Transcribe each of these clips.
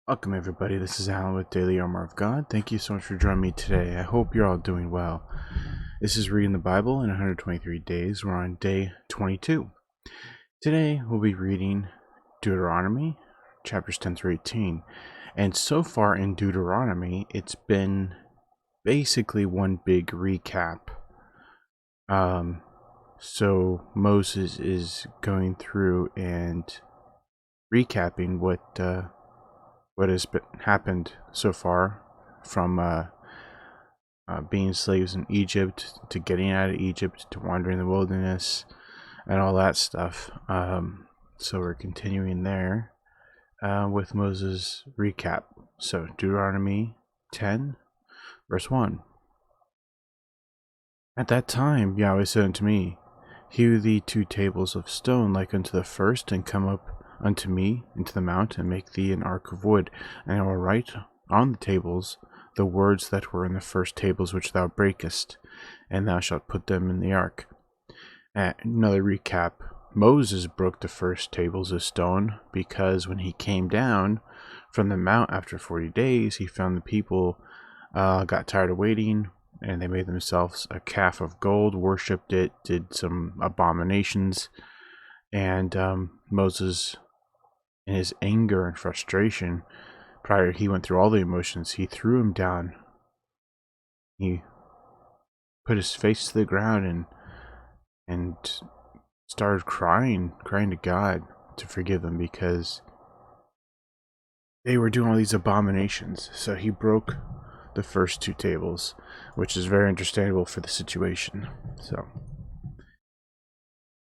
Welcome everybody, this is Alan with Daily Armor of God. Thank you so much for joining me today. I hope you're all doing well. This is Reading the Bible in 123 Days. We're on day 22. Today we'll be reading Deuteronomy, chapters 10 through 18. And so far in Deuteronomy, it's been basically one big recap. So Moses is going through and recapping what has happened so far from being slaves in Egypt to getting out of Egypt to wandering the wilderness and all that stuff. So we're continuing there with Moses' recap. So Deuteronomy 10, verse 1. At that time Yahweh said unto me, Hew thee 2 tables of stone like unto the first, and come up unto me into the mount, and make thee an ark of wood, and I will write on the tables the words that were in the first tables which thou breakest, and thou shalt put them in the ark. Another recap. Moses broke the first tables of stone because when he came down from the mount after 40 days, he found the people got tired of waiting, and they made themselves a calf of gold, worshipped it, did some abominations, and Moses, in his anger and frustration, he went through all the emotions. He threw him down. He put his face to the ground and started crying to God to forgive them because they were doing all these abominations. So he broke the first 2 tables, which is very understandable for the situation.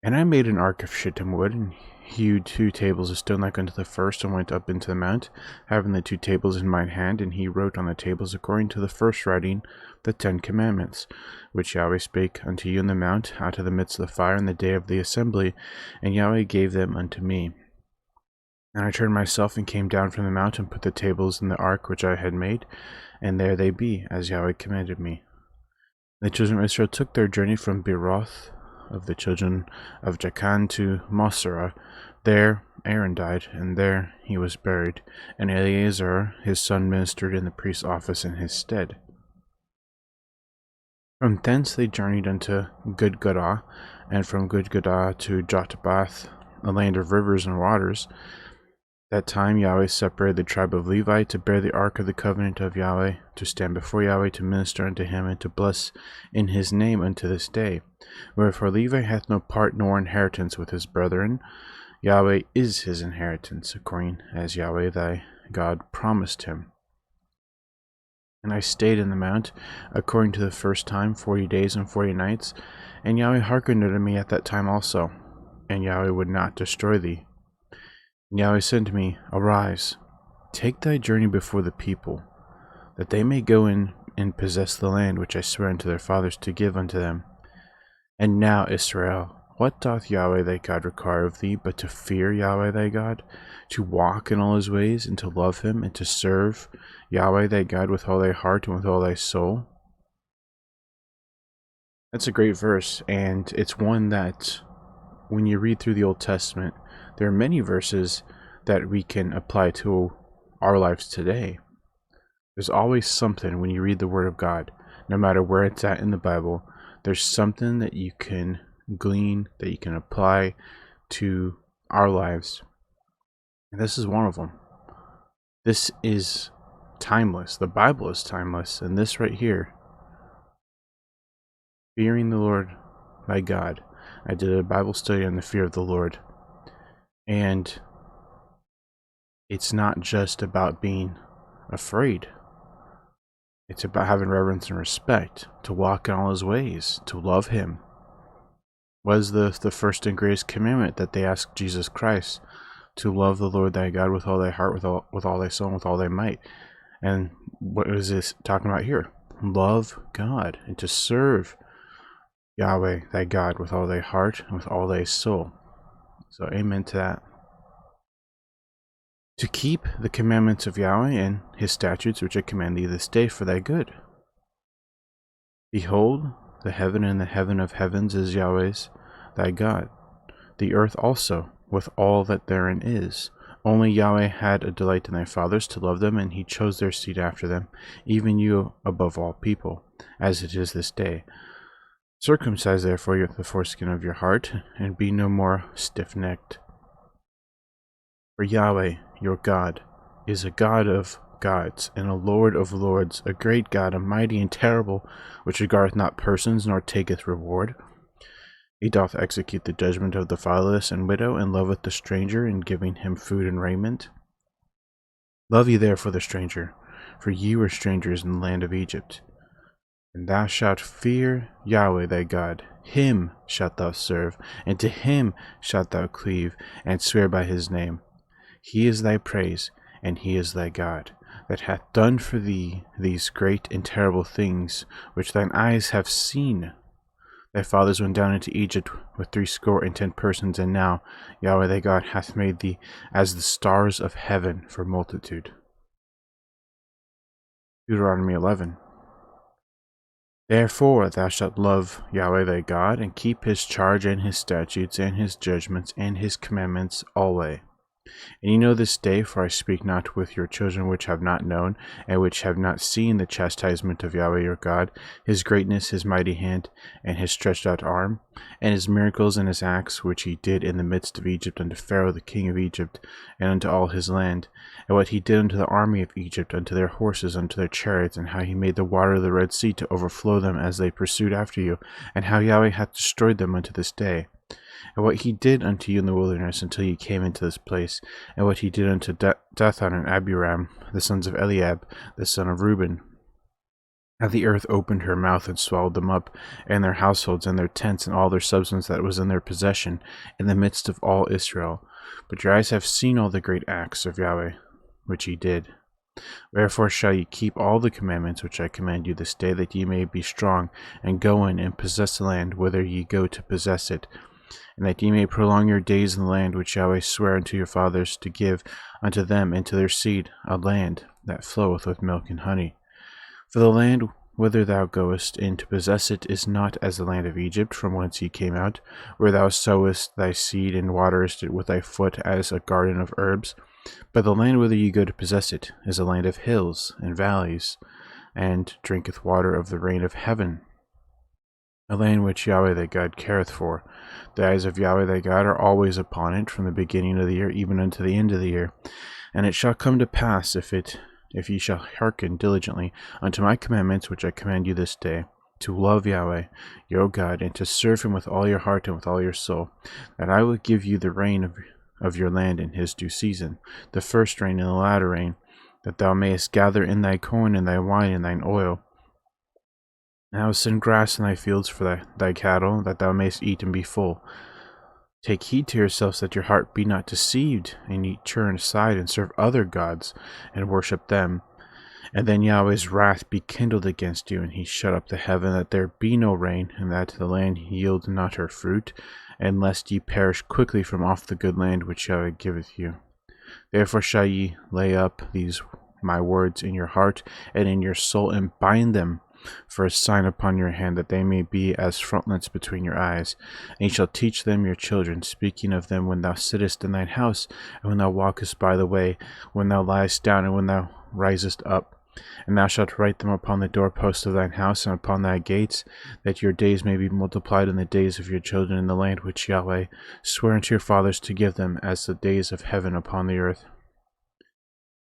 And I made an ark of shittim wood, and hewed 2 tables of stone like unto the first, and went up into the mount, having the 2 tables in mine hand, and he wrote on the tables according to the first writing the 10 commandments, which Yahweh spake unto you in the mount, out of the midst of the fire in the day of the assembly, and Yahweh gave them unto me. And I turned myself and came down from the mount, and put the tables in the ark which I had made, and there they be, as Yahweh commanded me. The children of Israel took their journey from Beeroth of the children of Jachan to Mosera. There Aaron died, and there he was buried, and Eleazar his son ministered in the priest's office in his stead. From thence they journeyed unto Gudgodah, and from Gudgodah to Jotbath, a land of rivers and waters. That time Yahweh separated the tribe of Levi to bear the ark of the covenant of Yahweh, to stand before Yahweh, to minister unto him, and to bless in his name unto this day. Wherefore Levi hath no part nor inheritance with his brethren. Yahweh is his inheritance, according as Yahweh thy God promised him. And I stayed in the mount, according to the first time, 40 days and 40 nights. And Yahweh hearkened unto me at that time also, and Yahweh would not destroy thee. And Yahweh said to me, Arise, take thy journey before the people, that they may go in and possess the land which I swear unto their fathers to give unto them. And now, Israel, what doth Yahweh thy God require of thee, but to fear Yahweh thy God, to walk in all his ways, and to love him, and to serve Yahweh thy God with all thy heart and with all thy soul? That's a great verse, and it's one that, when you read through the Old Testament, there are many verses that we can apply to our lives today. There's always something when you read the Word of God, no matter where it's at in the Bible, there's something that you can glean, that you can apply to our lives. And this is one of them. This is timeless. The Bible is timeless. And this right here, fearing the Lord thy God. I did a Bible study on the fear of the Lord. And it's not just about being afraid. It's about having reverence and respect, to walk in all his ways, to love him. What is the first and greatest commandment that they asked Jesus Christ? To love the Lord thy God with all thy heart, with all thy soul, and with all thy might. And what is this talking about here? Love God, and to serve Yahweh thy God with all thy heart and with all thy soul. So amen to that. To keep the commandments of Yahweh and his statutes which I command thee this day for thy good. Behold, the heaven and the heaven of heavens is Yahweh's thy God, the earth also with all that therein is, Only Yahweh had a delight in thy fathers to love them, and he chose their seed after them, even you above all people, as it is this day. Circumcise therefore the foreskin of your heart, and be no more stiff-necked. For Yahweh, your God, is a God of gods, and a Lord of lords, a great God, a mighty and terrible, which regardeth not persons, nor taketh reward. He doth execute the judgment of the fatherless and widow, and loveth the stranger, in giving him food and raiment. Love ye therefore the stranger, for ye were strangers in the land of Egypt. And thou shalt fear Yahweh thy God, him shalt thou serve, and to him shalt thou cleave, and swear by his name. He is thy praise, and he is thy God, that hath done for thee these great and terrible things, which thine eyes have seen. Thy fathers went down into Egypt with 70 persons, and now Yahweh thy God hath made thee as the stars of heaven for multitude. Deuteronomy 11. Therefore thou shalt love Yahweh thy God, and keep his charge and his statutes and his judgments and his commandments alway. And ye know this day, for I speak not with your children which have not known, and which have not seen the chastisement of Yahweh your God, his greatness, his mighty hand, and his stretched out arm, and his miracles and his acts, which he did in the midst of Egypt unto Pharaoh the king of Egypt, and unto all his land, and what he did unto the army of Egypt, unto their horses, unto their chariots, and how he made the water of the Red Sea to overflow them as they pursued after you, and how Yahweh hath destroyed them unto this day. And what he did unto you in the wilderness until ye came into this place, and what he did unto Dathan and Abiram, the sons of Eliab, the son of Reuben. How the earth opened her mouth and swallowed them up, and their households, and their tents, and all their substance that was in their possession, in the midst of all Israel. But your eyes have seen all the great acts of Yahweh, which he did. Wherefore shall ye keep all the commandments which I command you this day, that ye may be strong, and go in and possess the land whither ye go to possess it, and that ye may prolong your days in the land which Yahweh sware unto your fathers to give unto them and to their seed, a land that floweth with milk and honey. For the land whither thou goest in to possess it is not as the land of Egypt, from whence ye came out, where thou sowest thy seed and waterest it with thy foot as a garden of herbs. But the land whither ye go to possess it is a land of hills and valleys, and drinketh water of the rain of heaven, a land which Yahweh thy God careth for. The eyes of Yahweh thy God are always upon it, from the beginning of the year even unto the end of the year. And it shall come to pass, if ye shall hearken diligently unto my commandments which I command you this day, to love Yahweh your God, and to serve him with all your heart and with all your soul, that I will give you the rain of your land in his due season, the first rain and the latter rain, that thou mayest gather in thy corn and thy wine and thine oil. And I will send grass in thy fields for thy cattle, that thou mayest eat and be full. Take heed to yourselves that your heart be not deceived, and ye turn aside and serve other gods, and worship them. And then Yahweh's wrath be kindled against you, and he shut up the heaven, that there be no rain, and that the land yield not her fruit, and lest ye perish quickly from off the good land which Yahweh giveth you. Therefore shall ye lay up these my words in your heart and in your soul, and bind them for a sign upon your hand, that they may be as frontlets between your eyes. And ye shall teach them your children, speaking of them when thou sittest in thine house, and when thou walkest by the way, when thou liest down, and when thou risest up. And thou shalt write them upon the doorposts of thine house and upon thy gates, that your days may be multiplied in the days of your children in the land which Yahweh sware unto your fathers to give them, as the days of heaven upon the earth.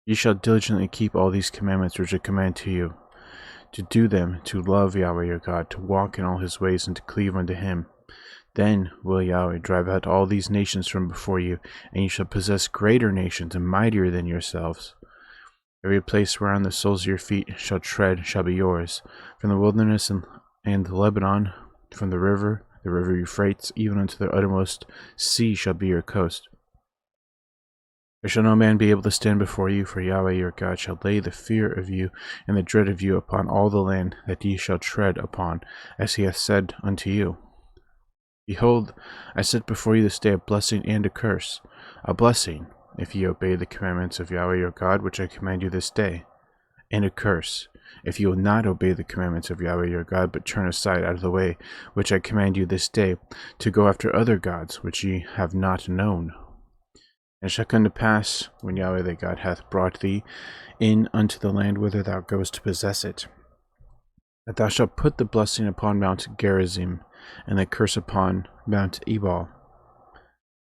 Ye shall diligently keep all these commandments which I command to you, to do them, to love Yahweh your God, to walk in all his ways, and to cleave unto him. Then will Yahweh drive out all these nations from before you, and ye shall possess greater nations and mightier than yourselves. Every place whereon the soles of your feet shall tread shall be yours, from the wilderness and the Lebanon, from the river Euphrates, even unto the uttermost sea shall be your coast. There shall no man be able to stand before you, for Yahweh your God shall lay the fear of you and the dread of you upon all the land that ye shall tread upon, as he hath said unto you. Behold, I set before you this day a blessing and a curse. A blessing, if ye obey the commandments of Yahweh your God, which I command you this day, and a curse, if ye will not obey the commandments of Yahweh your God, but turn aside out of the way which I command you this day, to go after other gods which ye have not known. And it shall come to pass, when Yahweh thy God hath brought thee in unto the land whither thou goest to possess it, that thou shalt put the blessing upon Mount Gerizim, and the curse upon Mount Ebal.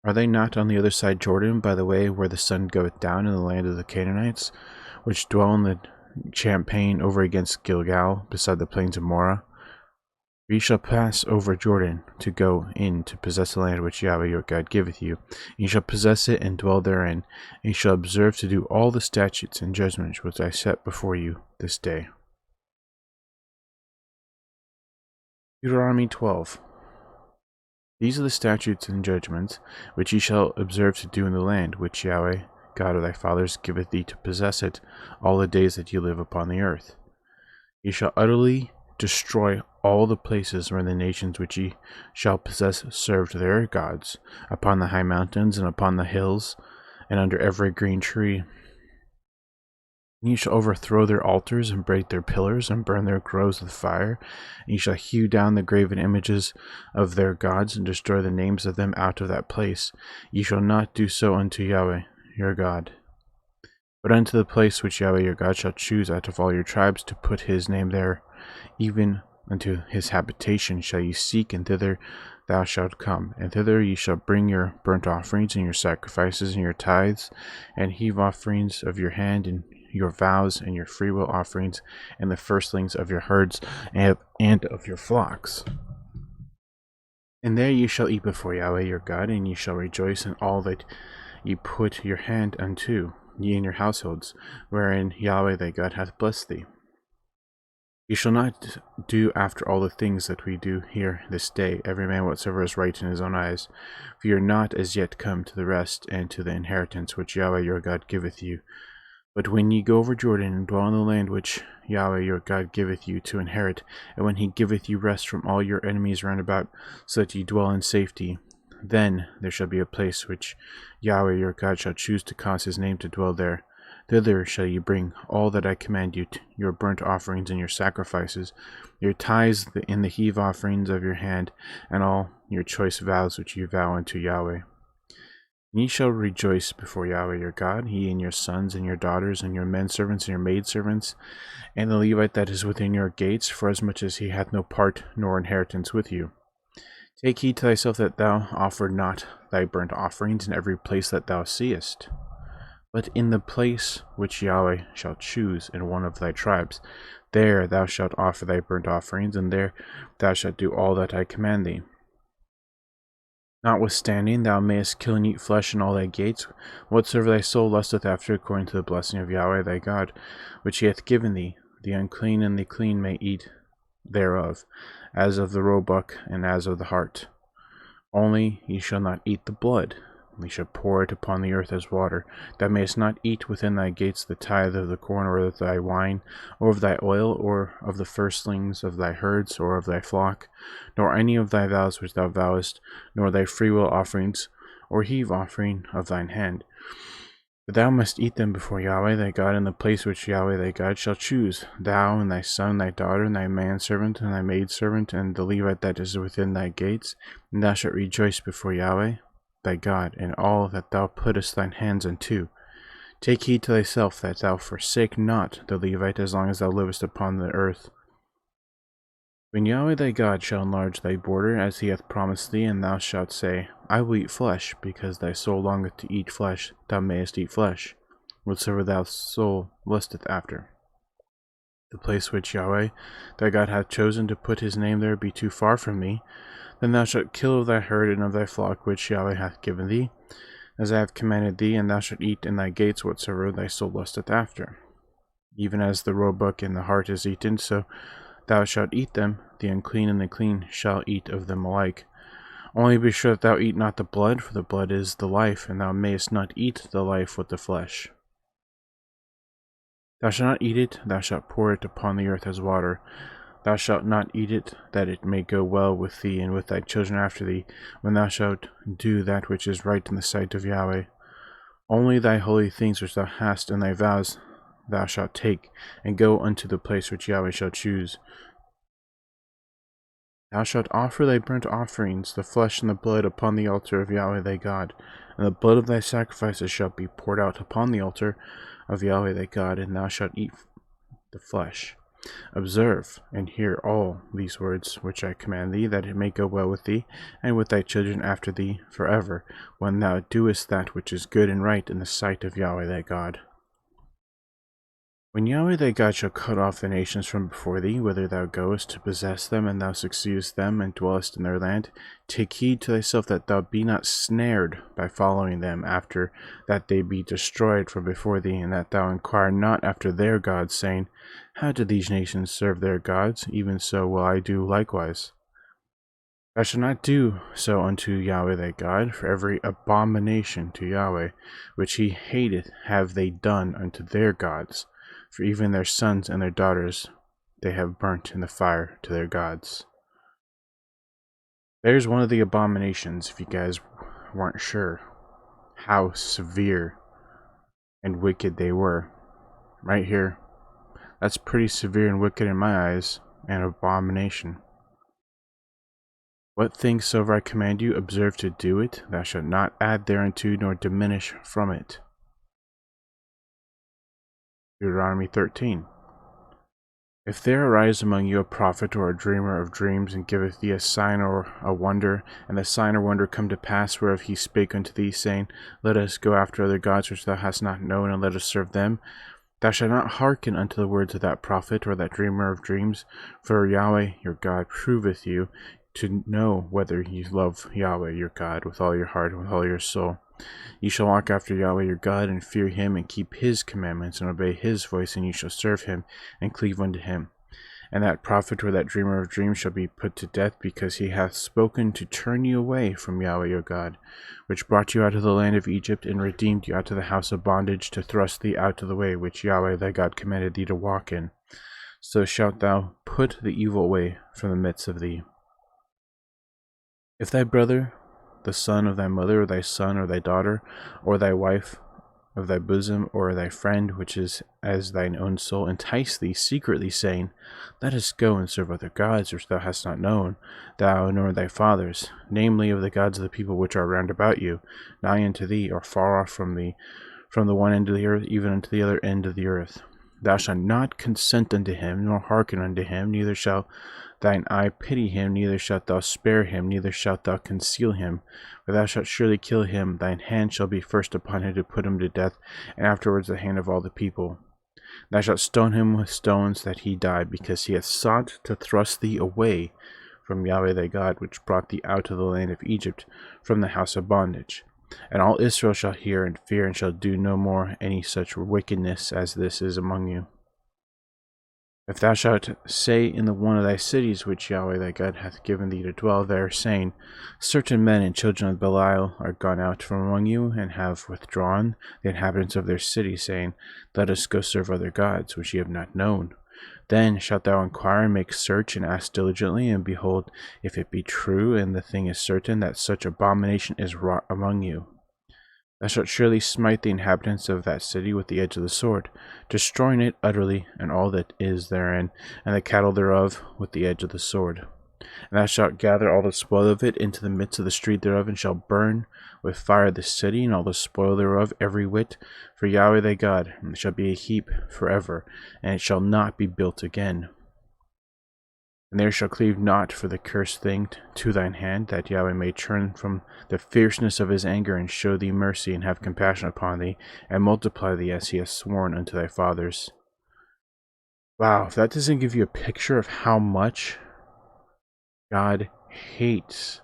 Are they not on the other side Jordan, by the way where the sun goeth down, in the land of the Canaanites, which dwell in the champaign over against Gilgal, beside the plains of Morah? For ye shall pass over Jordan to go in to possess the land which Yahweh your God giveth you. And ye shall possess it and dwell therein, and ye shall observe to do all the statutes and judgments which I set before you this day. Deuteronomy 12. These are the statutes and judgments which ye shall observe to do in the land which Yahweh, God of thy fathers, giveth thee to possess it all the days that ye live upon the earth. Ye shall utterly destroy all the places where the nations which ye shall possess served their gods, upon the high mountains and upon the hills, and under every green tree. And ye shall overthrow their altars, and break their pillars, and burn their groves with fire. And ye shall hew down the graven images of their gods, and destroy the names of them out of that place. Ye shall not do so unto Yahweh your God, but unto the place which Yahweh your God shall choose out of all your tribes to put his name there, even unto his habitation shall ye seek, and thither thou shalt come. And thither ye shall bring your burnt offerings, and your sacrifices, and your tithes, and heave offerings of your hand, and your vows, and your freewill offerings, and the firstlings of your herds, and of your flocks. And there ye shall eat before Yahweh your God, and ye shall rejoice in all that ye put your hand unto, ye and your households, wherein Yahweh thy God hath blessed thee. Ye shall not do after all the things that we do here this day, every man whatsoever is right in his own eyes, for ye are not as yet come to the rest and to the inheritance which Yahweh your God giveth you. But when ye go over Jordan, and dwell in the land which Yahweh your God giveth you to inherit, and when he giveth you rest from all your enemies round about, so that ye dwell in safety, then there shall be a place which Yahweh your God shall choose to cause his name to dwell there. Thither shall ye bring all that I command you, your burnt offerings and your sacrifices, your tithes and the heave offerings of your hand, and all your choice vows which ye vow unto Yahweh. And ye shall rejoice before Yahweh your God, ye and your sons and your daughters, and your menservants and your maidservants, and the Levite that is within your gates, forasmuch as he hath no part nor inheritance with you. Take heed to thyself that thou offer not thy burnt offerings in every place that thou seest, but in the place which Yahweh shall choose in one of thy tribes. There thou shalt offer thy burnt offerings, and there thou shalt do all that I command thee. Notwithstanding, thou mayest kill and eat flesh in all thy gates, whatsoever thy soul lusteth after, according to the blessing of Yahweh thy God, which he hath given thee. The unclean and the clean may eat thereof, as of the roebuck and as of the hart. Only ye shall not eat the blood. We shall pour it upon the earth as water. Thou mayest not eat within thy gates the tithe of the corn, or of thy wine, or of thy oil, or of the firstlings of thy herds, or of thy flock, nor any of thy vows which thou vowest, nor thy freewill offerings, or heave offering of thine hand. But thou must eat them before Yahweh thy God in the place which Yahweh thy God shall choose, thou and thy son, thy daughter, and thy manservant, and thy maidservant, and the Levite that is within thy gates, and thou shalt rejoice before Yahweh thy God in all that thou puttest thine hands unto. Take heed to thyself that thou forsake not the Levite as long as thou livest upon the earth. When Yahweh thy God shall enlarge thy border, as he hath promised thee, and thou shalt say, I will eat flesh, because thy soul longeth to eat flesh, thou mayest eat flesh, whatsoever thy soul lusteth after. The place which Yahweh thy God hath chosen to put his name there be too far from thee, then thou shalt kill of thy herd and of thy flock which Yahweh hath given thee, as I have commanded thee, and thou shalt eat in thy gates whatsoever thy soul lusteth after. Even as the roebuck and the hart is eaten, so thou shalt eat them. The unclean and the clean shall eat of them alike. Only be sure that thou eat not the blood, for the blood is the life, and thou mayest not eat the life with the flesh. Thou shalt not eat it, thou shalt pour it upon the earth as water. Thou shalt not eat it, that it may go well with thee and with thy children after thee, when thou shalt do that which is right in the sight of Yahweh. Only thy holy things which thou hast and thy vows thou shalt take, and go unto the place which Yahweh shall choose. Thou shalt offer thy burnt offerings, the flesh and the blood, upon the altar of Yahweh thy God, and the blood of thy sacrifices shall be poured out upon the altar of Yahweh thy God, and thou shalt eat the flesh. Observe and hear all these words which I command thee, that it may go well with thee, and with thy children after thee forever, when thou doest that which is good and right in the sight of Yahweh thy God. When Yahweh thy God shall cut off the nations from before thee, whither thou goest to possess them, and thou succeedest them, and dwellest in their land, take heed to thyself that thou be not snared by following them, after that they be destroyed from before thee, and that thou inquire not after their gods, saying, How do these nations serve their gods? Even so will I do likewise. Thou shalt not do so unto Yahweh thy God, for every abomination to Yahweh, which he hateth, have they done unto their gods. For even their sons and their daughters they have burnt in the fire to their gods. There's one of the abominations, if you guys weren't sure how severe and wicked they were. Right here. That's pretty severe and wicked in my eyes, an abomination. What things soever I command you, observe to do it. Thou shalt not add thereunto, nor diminish from it. Deuteronomy 13. If there arise among you a prophet or a dreamer of dreams, and giveth thee a sign or a wonder, and the sign or wonder come to pass, whereof he spake unto thee, saying, Let us go after other gods which thou hast not known, and let us serve them, thou shalt not hearken unto the words of that prophet or that dreamer of dreams, for Yahweh your God proveth you to know whether ye love Yahweh your God with all your heart and with all your soul. Ye shall walk after Yahweh your God, and fear him, and keep his commandments, and obey his voice, and ye shall serve him, and cleave unto him. And that prophet or that dreamer of dreams shall be put to death, because he hath spoken to turn you away from Yahweh your God, which brought you out of the land of Egypt, and redeemed you out of the house of bondage, to thrust thee out of the way which Yahweh thy God commanded thee to walk in. So shalt thou put the evil away from the midst of thee. If thy brother, the son of thy mother, or thy son, or thy daughter, or thy wife of thy bosom, or thy friend, which is as thine own soul, entice thee secretly, saying, Let us go and serve other gods which thou hast not known, thou nor thy fathers, namely of the gods of the people which are round about you, nigh unto thee, or far off from thee, from the one end of the earth even unto the other end of the earth. Thou shalt not consent unto him, nor hearken unto him, neither shall thine eye pity him, neither shalt thou spare him, neither shalt thou conceal him. For thou shalt surely kill him, thine hand shall be first upon him to put him to death, and afterwards the hand of all the people. Thou shalt stone him with stones that he die, because he hath sought to thrust thee away from Yahweh thy God, which brought thee out of the land of Egypt, from the house of bondage. And all Israel shall hear and fear, and shall do no more any such wickedness as this is among you. If thou shalt say in the one of thy cities which Yahweh thy God hath given thee to dwell there, saying, Certain men and children of Belial are gone out from among you, and have withdrawn the inhabitants of their city, saying, Let us go serve other gods, which ye have not known. Then shalt thou inquire, and make search, and ask diligently, and behold, if it be true, and the thing is certain, that such abomination is wrought among you. Thou shalt surely smite the inhabitants of that city with the edge of the sword, destroying it utterly, and all that is therein, and the cattle thereof with the edge of the sword. And thou shalt gather all the spoil of it into the midst of the street thereof, and shalt burn with fire the city, and all the spoil thereof, every whit, for Yahweh thy God, and it shall be a heap forever, and it shall not be built again. And there shall cleave not for the cursed thing to thine hand, that Yahweh may turn from the fierceness of his anger, and show thee mercy, and have compassion upon thee, and multiply thee as he hath sworn unto thy fathers. Wow, if that doesn't give you a picture of how much God hates,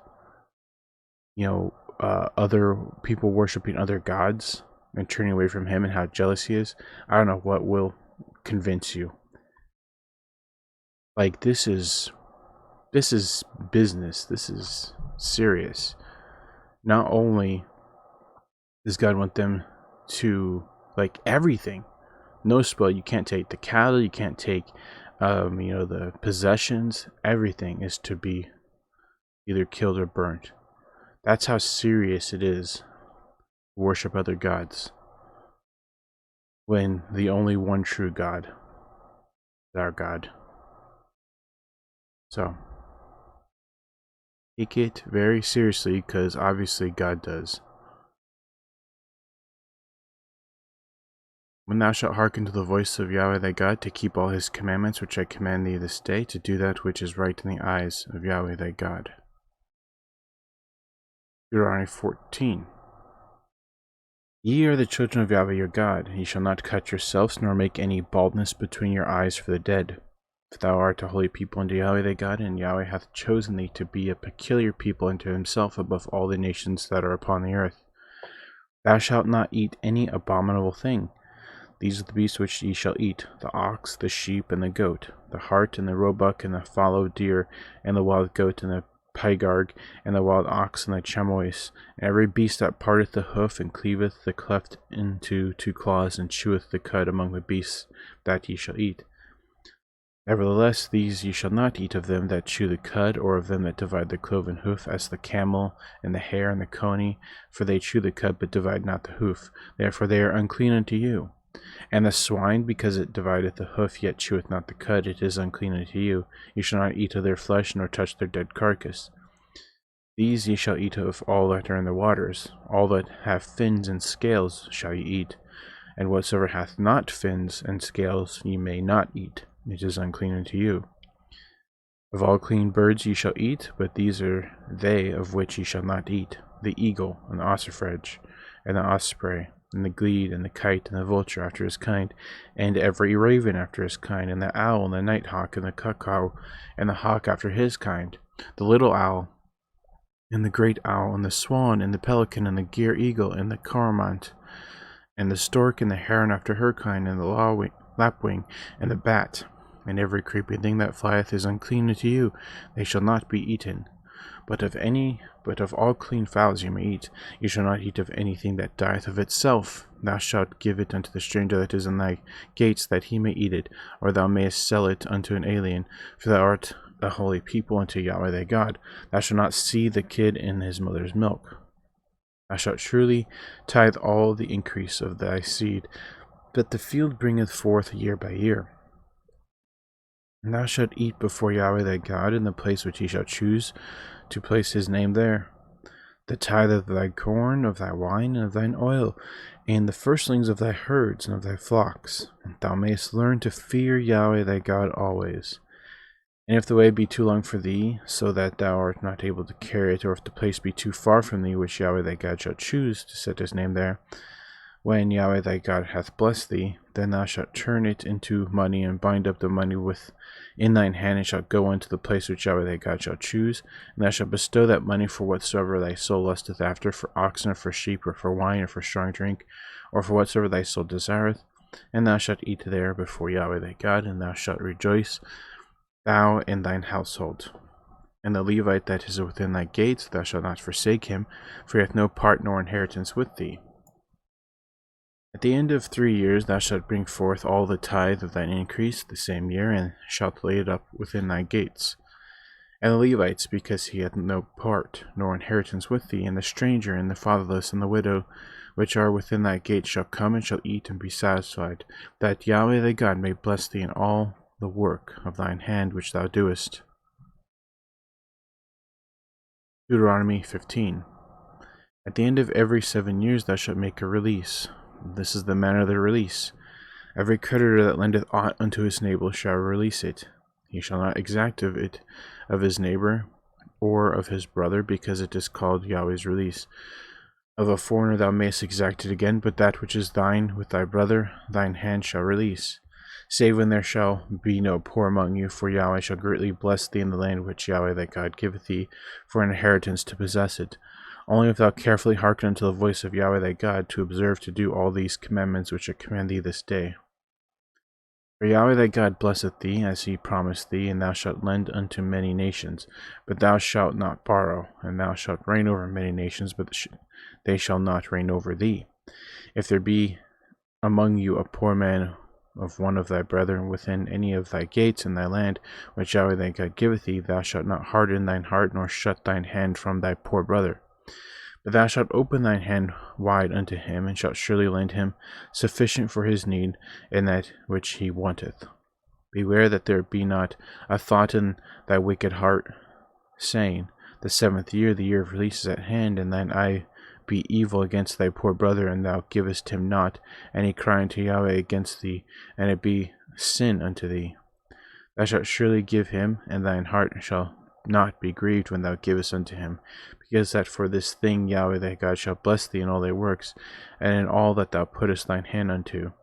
other people worshiping other gods and turning away from him, and how jealous he is, I don't know what will convince you. Like, this is business. This is serious. Not only does God want them to, like, everything, no spoil. You can't take the cattle. You can't take, the possessions. Everything is to be either killed or burnt. That's how serious it is to worship other gods, when the only one true God is our God. So Take it very seriously, because obviously God does. When thou shalt hearken to the voice of Yahweh thy God, to keep all his commandments which I command thee this day, to do that which is right in the eyes of Yahweh thy God. Deuteronomy 14. Ye are the children of Yahweh your God. Ye shall not cut yourselves, nor make any baldness between your eyes for the dead. For thou art a holy people unto Yahweh thy God, and Yahweh hath chosen thee to be a peculiar people unto himself above all the nations that are upon the earth. Thou shalt not eat any abominable thing. These are the beasts which ye shall eat, the ox, the sheep, and the goat, the hart, and the roebuck, and the fallow deer, and the wild goat, and the pygarg, and the wild ox, and the chamois, and every beast that parteth the hoof, and cleaveth the cleft into two claws, and cheweth the cud among the beasts that ye shall eat. Nevertheless, these ye shall not eat of them that chew the cud, or of them that divide the cloven hoof, as the camel, and the hare, and the coney, for they chew the cud, but divide not the hoof. Therefore they are unclean unto you. And the swine, because it divideth the hoof, yet cheweth not the cud, it is unclean unto you. You shall not eat of their flesh, nor touch their dead carcass. These ye shall eat of all that are in the waters. All that have fins and scales shall ye eat. And whatsoever hath not fins and scales ye may not eat. It is unclean unto you. Of all clean birds ye shall eat, but these are they of which ye shall not eat: the eagle, and the ossifrage, and the osprey, and the glede, and the kite, and the vulture after his kind, and every raven after his kind, and the owl, and the nighthawk, and the cuckoo, and the hawk after his kind, the little owl, and the great owl, and the swan, and the pelican, and the gyre eagle, and the cormorant, and the stork, and the heron after her kind, and the lapwing, and the bat, and every creeping thing that flieth is unclean unto you; they shall not be eaten. But of all clean fowls you may eat. You shall not eat of anything that dieth of itself. Thou shalt give it unto the stranger that is in thy gates, that he may eat it, or thou mayest sell it unto an alien. For thou art a holy people unto Yahweh thy God. Thou shalt not seethe the kid in his mother's milk. Thou shalt surely tithe all the increase of thy seed, that the field bringeth forth year by year. And thou shalt eat before Yahweh thy God in the place which he shall choose to place his name there, the tithe of thy corn, of thy wine, and of thine oil, and the firstlings of thy herds and of thy flocks, and thou mayest learn to fear Yahweh thy God always. And if the way be too long for thee, so that thou art not able to carry it, or if the place be too far from thee which Yahweh thy God shall choose to set his name there, when Yahweh thy God hath blessed thee, then thou shalt turn it into money, and bind up the money in thine hand, and shalt go unto the place which Yahweh thy God shall choose, and thou shalt bestow that money for whatsoever thy soul lusteth after, for oxen, or for sheep, or for wine, or for strong drink, or for whatsoever thy soul desireth, and thou shalt eat there before Yahweh thy God, and thou shalt rejoice, thou and thine household. And the Levite that is within thy gates, thou shalt not forsake him, for he hath no part nor inheritance with thee. At the end of 3 years thou shalt bring forth all the tithe of thine increase the same year, and shalt lay it up within thy gates. And the Levites, because he hath no part nor inheritance with thee, and the stranger, and the fatherless, and the widow, which are within thy gates, shall come and shall eat and be satisfied, that Yahweh thy God may bless thee in all the work of thine hand which thou doest. Deuteronomy 15. At the end of every 7 years thou shalt make a release. This is the manner of the release. Every creditor that lendeth aught unto his neighbor shall release it. He shall not exact of it of his neighbor or of his brother, because it is called Yahweh's release. Of a foreigner thou mayest exact it again, but that which is thine with thy brother thine hand shall release. Save when there shall be no poor among you, for Yahweh shall greatly bless thee in the land which Yahweh thy God giveth thee for an inheritance to possess it. Only if thou carefully hearken unto the voice of Yahweh thy God, to observe to do all these commandments which I command thee this day. For Yahweh thy God blesseth thee, as he promised thee, and thou shalt lend unto many nations, but thou shalt not borrow, and thou shalt reign over many nations, but they shall not reign over thee. If there be among you a poor man of one of thy brethren within any of thy gates in thy land, which Yahweh thy God giveth thee, thou shalt not harden thine heart, nor shut thine hand from thy poor brother. But thou shalt open thine hand wide unto him, and shalt surely lend him sufficient for his need, and that which he wanteth. Beware that there be not a thought in thy wicked heart, saying, The 7th year, the year of release, is at hand, and thine eye be evil against thy poor brother, and thou givest him not any cry unto Yahweh against thee, and it be sin unto thee. Thou shalt surely give him, and thine heart shall not be grieved when thou givest unto him, because that for this thing Yahweh thy God shall bless thee in all thy works, and in all that thou puttest thine hand unto.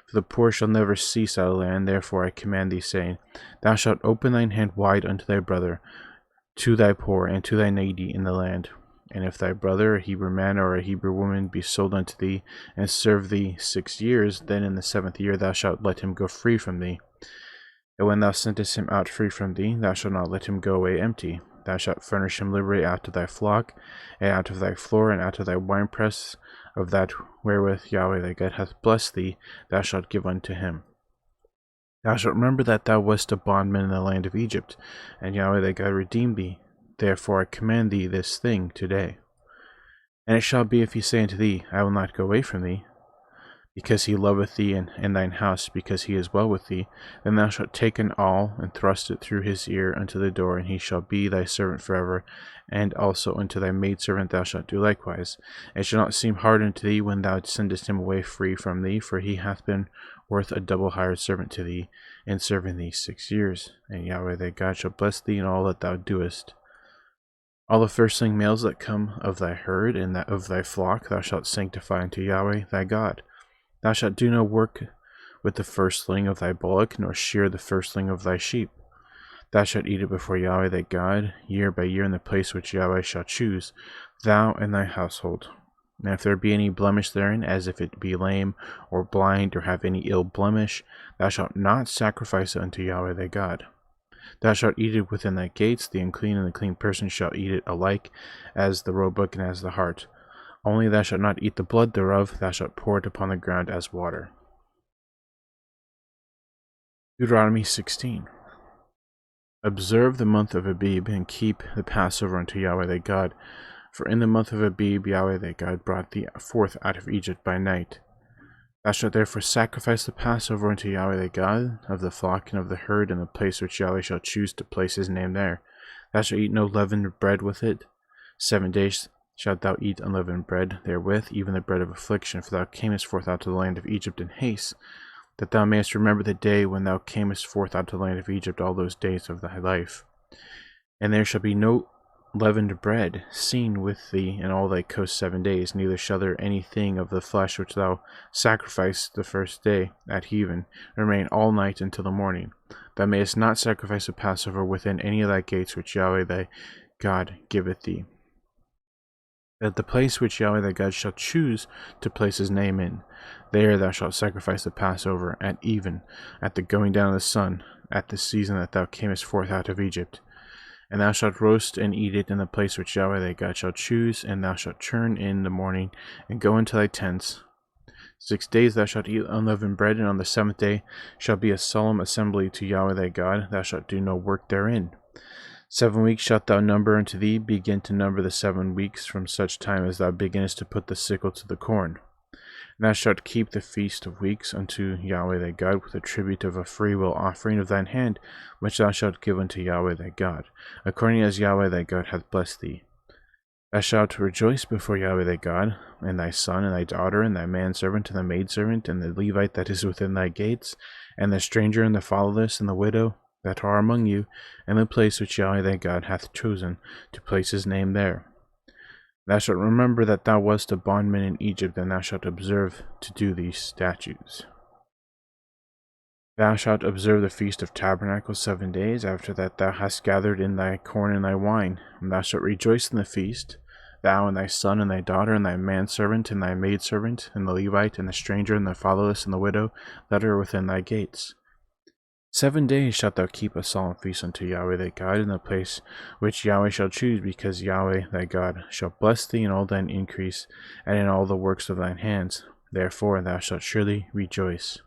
For the poor shall never cease out of the land, therefore I command thee, saying, Thou shalt open thine hand wide unto thy brother, to thy poor, and to thy needy in the land. And if thy brother, a Hebrew man or a Hebrew woman, be sold unto thee, and serve thee 6 years, then in the 7th year thou shalt let him go free from thee. And when thou sentest him out free from thee, thou shalt not let him go away empty. Thou shalt furnish him liberty out of thy flock, and out of thy floor, and out of thy winepress, of that wherewith Yahweh thy God hath blessed thee, thou shalt give unto him. Thou shalt remember that thou wast a bondman in the land of Egypt, and Yahweh thy God redeemed thee. Therefore I command thee this thing today. And it shall be, if he say unto thee, I will not go away from thee, because he loveth thee and thine house, because he is well with thee, then thou shalt take an awl, and thrust it through his ear unto the door, and he shall be thy servant forever, and also unto thy maidservant thou shalt do likewise. It shall not seem hard unto thee when thou sendest him away free from thee, for he hath been worth a double hired servant to thee, in serving thee 6 years. And Yahweh thy God shall bless thee in all that thou doest. All the firstling males that come of thy herd and that of thy flock thou shalt sanctify unto Yahweh thy God. Thou shalt do no work with the firstling of thy bullock, nor shear the firstling of thy sheep. Thou shalt eat it before Yahweh thy God, year by year in the place which Yahweh shall choose, thou and thy household. And if there be any blemish therein, as if it be lame, or blind, or have any ill blemish, thou shalt not sacrifice it unto Yahweh thy God. Thou shalt eat it within thy gates. The unclean and the clean person shall eat it alike, as the roebuck and as the hart. Only thou shalt not eat the blood thereof, thou shalt pour it upon the ground as water. Deuteronomy 16. Observe the month of Abib, and keep the Passover unto Yahweh thy God. For in the month of Abib Yahweh thy God brought thee forth out of Egypt by night. Thou shalt therefore sacrifice the Passover unto Yahweh thy God, of the flock and of the herd, in the place which Yahweh shall choose to place his name there. Thou shalt eat no leavened bread with it. 7 days shalt thou eat unleavened bread therewith, even the bread of affliction, for thou camest forth out of the land of Egypt in haste, that thou mayest remember the day when thou camest forth out of the land of Egypt all those days of thy life. And there shall be no leavened bread seen with thee in all thy coast 7 days, neither shall there anything of the flesh which thou sacrificest the first day at even remain all night until the morning. Thou mayest not sacrifice a Passover within any of thy gates which Yahweh thy God giveth thee. At the place which Yahweh thy God shall choose to place his name in, there thou shalt sacrifice the Passover at even, at the going down of the sun, at the season that thou camest forth out of Egypt. And thou shalt roast and eat it in the place which Yahweh thy God shall choose, and thou shalt turn in the morning, and go into thy tents. 6 days thou shalt eat unleavened bread, and on the 7th day shall be a solemn assembly to Yahweh thy God. Thou shalt do no work therein. 7 weeks shalt thou number unto thee. Begin to number the 7 weeks from such time as thou beginnest to put the sickle to the corn. And thou shalt keep the feast of weeks unto Yahweh thy God, with a tribute of a freewill offering of thine hand, which thou shalt give unto Yahweh thy God, according as Yahweh thy God hath blessed thee. Thou shalt rejoice before Yahweh thy God, and thy son, and thy daughter, and thy manservant, and the maidservant, and the Levite that is within thy gates, and the stranger, and the fatherless, and the widow, that are among you, in the place which Yahweh thy God hath chosen to place his name there. Thou shalt remember that thou wast a bondman in Egypt, and thou shalt observe to do these statutes. Thou shalt observe the Feast of Tabernacles 7 days, after that thou hast gathered in thy corn and thy wine. And thou shalt rejoice in the feast, thou and thy son and thy daughter, and thy manservant and thy maidservant, and the Levite, and the stranger, and the fatherless, and the widow, that are within thy gates. 7 days shalt thou keep a solemn feast unto Yahweh thy God, in the place which Yahweh shall choose, because Yahweh thy God shall bless thee in all thine increase, and in all the works of thine hands. Therefore thou shalt surely rejoice.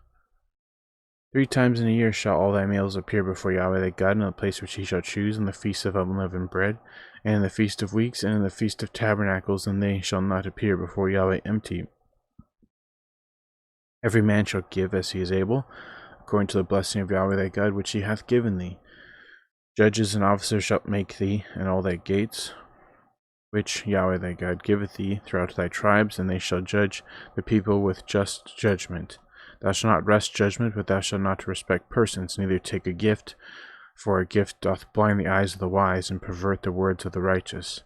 3 times in a year shall all thy males appear before Yahweh thy God in the place which he shall choose, in the feast of unleavened bread, and in the feast of weeks, and in the feast of tabernacles, and they shall not appear before Yahweh empty. Every man shall give as he is able, according to the blessing of Yahweh thy God which he hath given thee. Judges and officers shall make thee in all thy gates, which Yahweh thy God giveth thee throughout thy tribes, and they shall judge the people with just judgment. Thou shalt not wrest judgment, but thou shalt not respect persons, neither take a gift, for a gift doth blind the eyes of the wise, and pervert the words of the righteous.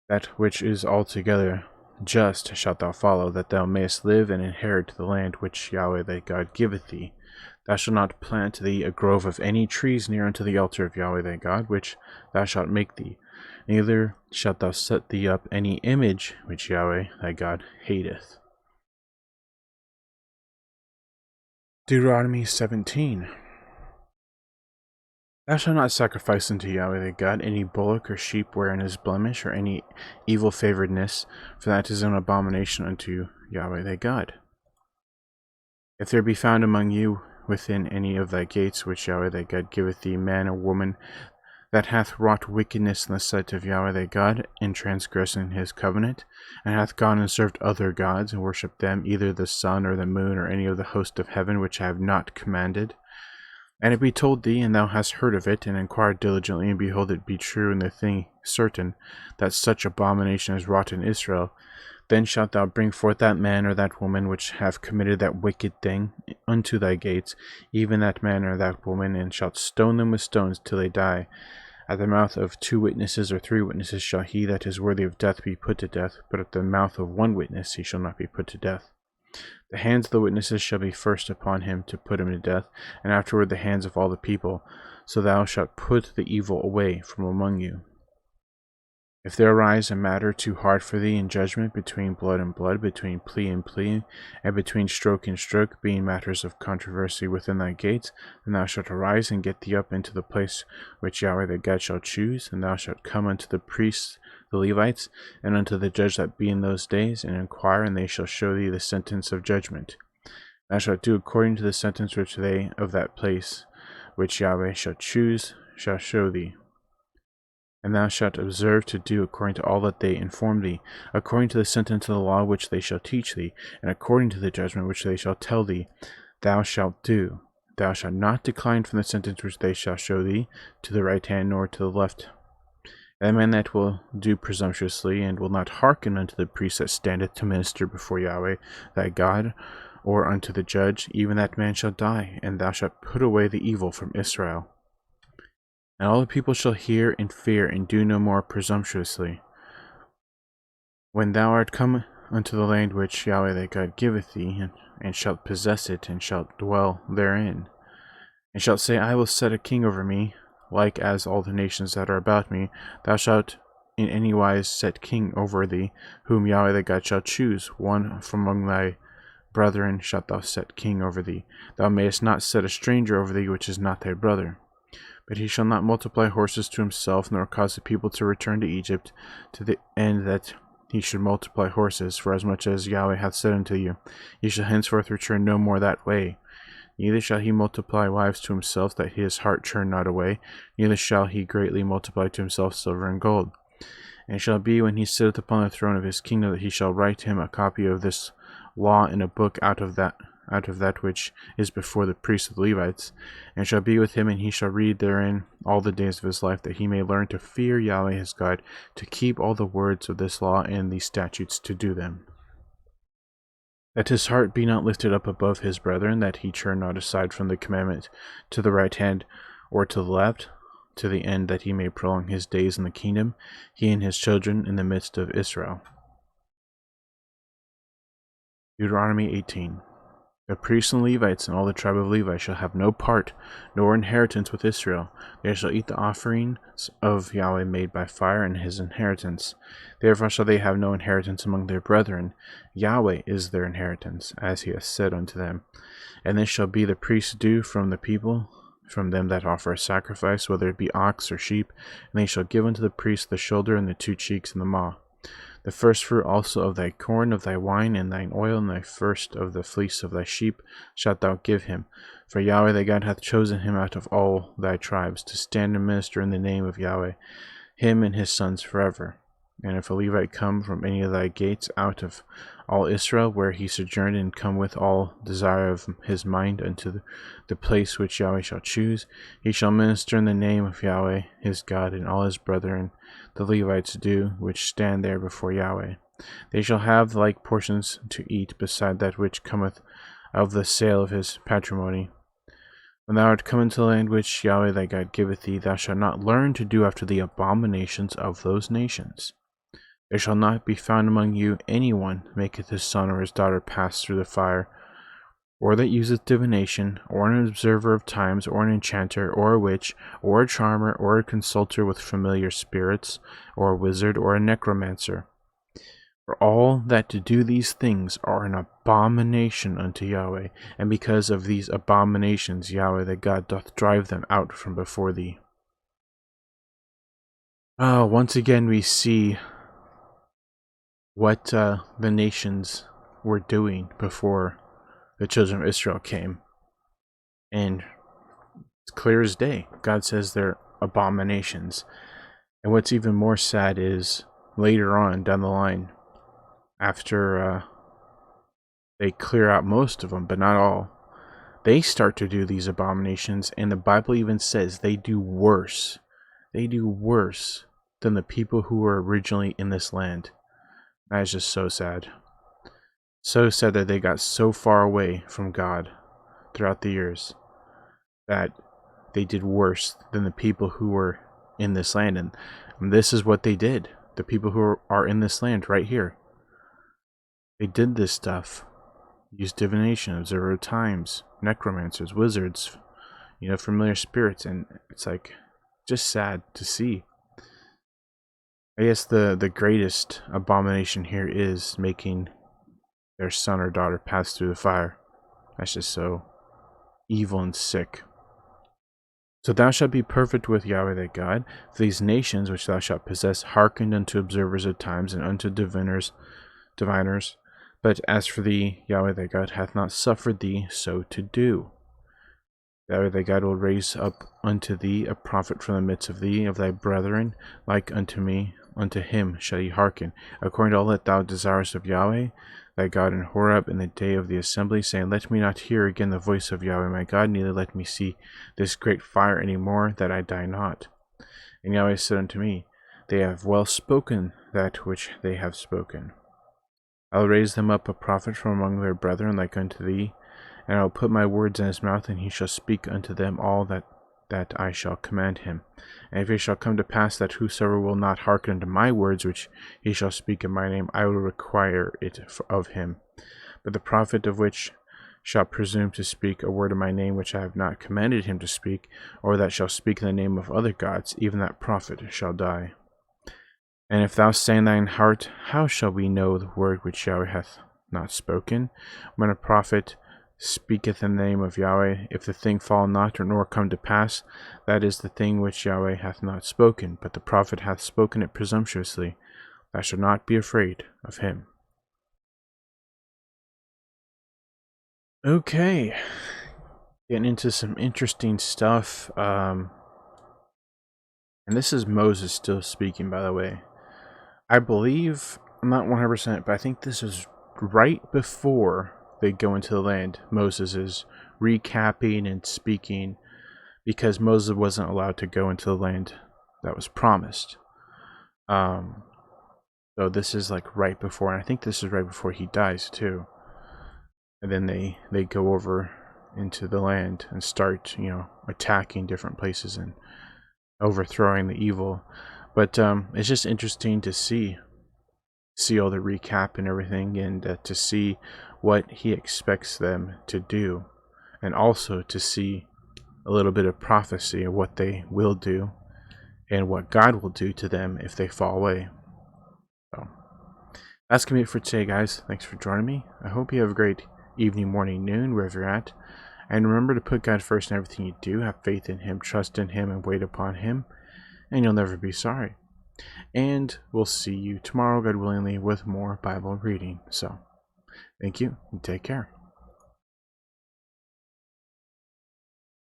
That which is altogether just shalt thou follow, that thou mayest live and inherit the land which Yahweh thy God giveth thee. Thou shalt not plant thee a grove of any trees near unto the altar of Yahweh thy God, which thou shalt make thee. Neither shalt thou set thee up any image which Yahweh thy God hateth. Deuteronomy 17. Thou shalt not sacrifice unto Yahweh thy God any bullock or sheep wherein is blemish, or any evil favoredness, for that is an abomination unto Yahweh thy God. If there be found among you within any of thy gates which Yahweh thy God giveth thee, man or woman, that hath wrought wickedness in the sight of Yahweh thy God, in transgressing his covenant, and hath gone and served other gods, and worshipped them, either the sun or the moon, or any of the host of heaven, which I have not commanded, and it be told thee, and thou hast heard of it, and inquired diligently, and behold, it be true, and the thing certain, that such abomination is wrought in Israel, then shalt thou bring forth that man or that woman which have committed that wicked thing unto thy gates, even that man or that woman, and shalt stone them with stones till they die. At the mouth of 2 witnesses or 3 witnesses shall he that is worthy of death be put to death, but at the mouth of 1 witness he shall not be put to death. The hands of the witnesses shall be first upon him to put him to death, and afterward the hands of all the people, so thou shalt put the evil away from among you. If there arise a matter too hard for thee in judgment, between blood and blood, between plea and plea, and between stroke and stroke, being matters of controversy within thy gates, then thou shalt arise and get thee up into the place which Yahweh thy God shall choose, and thou shalt come unto the priests, the Levites, and unto the judge that be in those days, and inquire, and they shall show thee the sentence of judgment. Thou shalt do according to the sentence which they of that place, which Yahweh shall choose, shall show thee. And thou shalt observe to do according to all that they inform thee, according to the sentence of the law which they shall teach thee, and according to the judgment which they shall tell thee, thou shalt do. Thou shalt not decline from the sentence which they shall show thee, to the right hand nor to the left. And the man that will do presumptuously, and will not hearken unto the priest that standeth to minister before Yahweh thy God, or unto the judge, even that man shall die, and thou shalt put away the evil from Israel. And all the people shall hear and fear, and do no more presumptuously. When thou art come unto the land which Yahweh thy God giveth thee, and shalt possess it, and shalt dwell therein, and shalt say, I will set a king over me, like as all the nations that are about me, thou shalt in any wise set king over thee, whom Yahweh thy God shall choose. One from among thy brethren shalt thou set king over thee. Thou mayest not set a stranger over thee, which is not thy brother. But he shall not multiply horses to himself, nor cause the people to return to Egypt, to the end that he should multiply horses, forasmuch as Yahweh hath said unto you, Ye shall henceforth return no more that way. Neither shall he multiply wives to himself, that his heart turn not away, neither shall he greatly multiply to himself silver and gold. And it shall be, when he sitteth upon the throne of his kingdom, that he shall write him a copy of this law in a book out of that which is before the priests of the Levites, and shall be with him, and he shall read therein all the days of his life, that he may learn to fear Yahweh his God, to keep all the words of this law and these statutes, to do them. That his heart be not lifted up above his brethren, that he turn not aside from the commandment to the right hand or to the left, to the end that he may prolong his days in the kingdom, he and his children in the midst of Israel. Deuteronomy 18. The priests and Levites and all the tribe of Levi shall have no part nor inheritance with Israel. They shall eat the offerings of Yahweh made by fire and his inheritance. Therefore shall they have no inheritance among their brethren. Yahweh is their inheritance, as he hath said unto them. And this shall be the priest's due from the people, from them that offer a sacrifice, whether it be ox or sheep, and they shall give unto the priest the shoulder and the 2 cheeks and the maw. The first fruit also of thy corn, of thy wine, and thine oil, and thy first of the fleece of thy sheep shalt thou give him. For Yahweh thy God hath chosen him out of all thy tribes, to stand and minister in the name of Yahweh, him and his sons forever. And if a Levite come from any of thy gates out of all Israel, where he sojourned, and come with all desire of his mind unto the place which Yahweh shall choose. He shall minister in the name of Yahweh his God, and all his brethren, the Levites, do, which stand there before Yahweh. They shall have like portions to eat, beside that which cometh of the sale of his patrimony. When thou art come into the land which Yahweh thy God giveth thee, thou shalt not learn to do after the abominations of those nations. There shall not be found among you any one maketh his son or his daughter pass through the fire, or that useth divination, or an observer of times, or an enchanter, or a witch, or a charmer, or a consulter with familiar spirits, or a wizard, or a necromancer. For all that to do these things are an abomination unto Yahweh, and because of these abominations Yahweh thy God doth drive them out from before thee. Once again we see what the nations were doing before the children of Israel came. And it's clear as day. God says they're abominations. And what's even more sad is later on down the line, after they clear out most of them, but not all, they start to do these abominations, and the Bible even says they do worse. They do worse than the people who were originally in this land. That is just so sad. So sad that they got so far away from God throughout the years that they did worse than the people who were in this land. And this is what they did. The people who are in this land right here. They did this stuff. Used divination, observer of times, necromancers, wizards, familiar spirits, and it's like just sad to see. I guess the greatest abomination here is making their son or daughter pass through the fire. That's just so evil and sick. So thou shalt be perfect with Yahweh thy God. For these nations which thou shalt possess hearkened unto observers of times and unto diviners. But as for thee, Yahweh thy God hath not suffered thee so to do. Yahweh thy God will raise up unto thee a prophet from the midst of thee, of thy brethren, like unto me. Unto him shall ye hearken, according to all that thou desirest of Yahweh thy God in Horeb in the day of the assembly, saying, Let me not hear again the voice of Yahweh my God, neither let me see this great fire any more, that I die not. And Yahweh said unto me, They have well spoken that which they have spoken. I will raise them up a prophet from among their brethren like unto thee, and I will put my words in his mouth, and he shall speak unto them all that I shall command him. And if it shall come to pass that whosoever will not hearken unto my words which he shall speak in my name, I will require it of him. But the prophet of which shall presume to speak a word in my name which I have not commanded him to speak, or that shall speak in the name of other gods, even that prophet shall die. And if thou say in thine heart, How shall we know the word which Yahweh hath not spoken? When a prophet speaketh in the name of Yahweh, if the thing fall not, nor come to pass, that is the thing which Yahweh hath not spoken, but the prophet hath spoken it presumptuously. Thou shalt not be afraid of him. Okay, getting into some interesting stuff. And this is Moses still speaking, by the way. I believe, I'm not 100%, but I think this is right before they go into the land. Moses is recapping and speaking because Moses wasn't allowed to go into the land that was promised. So this is like right before, and I think this is right before he dies too. And then they go over into the land and start, attacking different places and overthrowing the evil. But it's just interesting to see all the recap and everything, and to see what he expects them to do, and also to see a little bit of prophecy of what they will do and what God will do to them if they fall away. So that's gonna be it for today, guys. Thanks for joining me. I hope you have a great evening, morning, noon, wherever you're at. And remember to put God first in everything you do. Have faith in him, trust in him, and wait upon him, and you'll never be sorry. And we'll see you tomorrow, God willingly, with more Bible reading. So, thank you, and take care.